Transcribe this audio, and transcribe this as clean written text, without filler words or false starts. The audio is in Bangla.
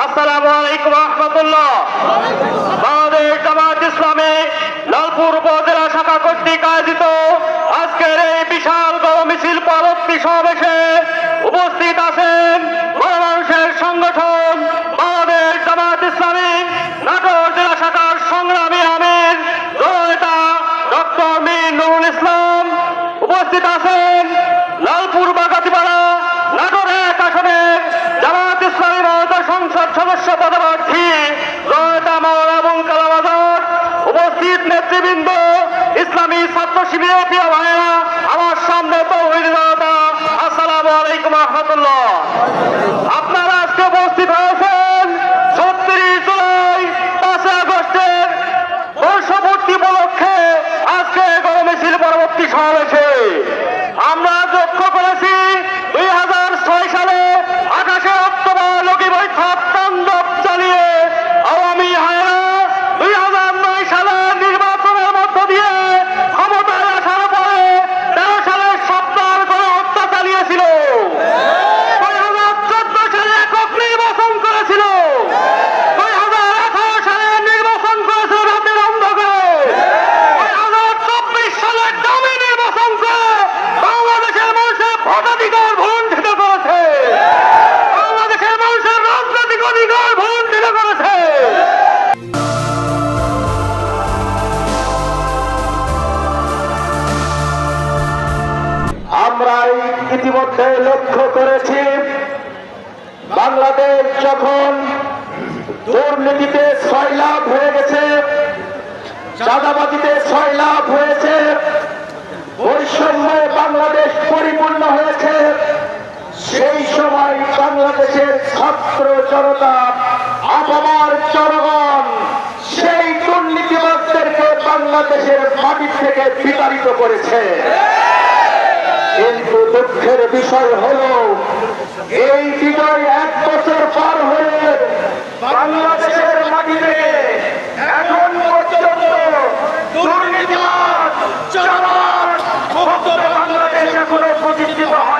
আসসালামু আলাইকুম রহমতুল্লাহ। বাংলাদেশ জামায়াত ইসলামী লালপুর উপজেলা শাখা কর্তৃক আয়োজিত আজকের এই বিশাল গণ মিছিল পরবর্তী সমাবেশে উপস্থিত আছেন গণমানুষের সংগঠন বাংলাদেশ জামায়াত ইসলামী নাটোর জেলা শাখার সংগ্রামী আমির জননেতা ডক্টর মীর নুরুল ইসলাম। উপস্থিত আছেন লালপুর বাগাতিপাড়া নাটোর এক আসনের জামায়াত ইসলামী মমতা সংসদ সদস্য পদপ্রার্থী জননেতা মাওলানা আবুল কালাম আজাদ। উপস্থিত নেতৃবৃন্দ, ইসলামী ছাত্র শিবিরের প্রিয় ভাইয়েরা, আমার সামনে তৌহিদ জনতা, আসসালামু আলাইকুম রহমতুল্লাহ। আপনারা আজকে উপস্থিত হয়েছেন ৩৬ জুলাই ৫ আগস্টের বর্ষপূর্তি উপলক্ষে আজকে গণমিছিল পরবর্তী সমাবেশে। আমরা লক্ষ্য করেছি ২০০৬ সালে ২৮ অক্টোবর লগিবৈঠক তাণ্ডব চালিয়ে আওয়ামী হায়না ২০০৯ সালের নির্বাচনের মধ্য দিয়ে ক্ষমতায় আসার পরে ১৩ সালের সপ্তাহ গণহত্যা চালিয়েছিল। ২০১৪ সালে একক নির্বাচন করেছিল। ২০১৮ সালে নির্বাচন করেছিল রাতের অন্ধকারে। ২০২৪ সালে দামি নির্বাচন করে বাংলাদেশের মানুষের ভোটাধিকার ভুলণ্ঠিত করেছে। বাংলাদেশের মানুষের রাজনৈতিক অধিকার ভুলণ্ঠিত করেছে। আমরা ইতিমধ্যে লক্ষ্য করেছি, বাংলাদেশ যখন দুর্নীতিতে সয়লাভ হয়ে গেছে, চাঁদাবাজিতে সয়লাভ হয়েছে, বৈষম্যে বাংলাদেশ পরিপূর্ণ হয়েছে, সেই সময় বাংলাদেশের ছাত্র জনতা, আপামার জনগণ সেই দুর্নীতিবাজদেরকে বাংলাদেশের মাটি থেকে বিতাড়িত করেছে। কিন্তু দুঃখের বিষয় হলো, এই বিজয় ১ বছর পার হয়ে বাংলাদেশের মাটি থেকে এখন পর্যন্ত দুর্নীতিবাজ চালাক মুক্ত বাংলাদেশ এখনো প্রতিষ্ঠিত হয়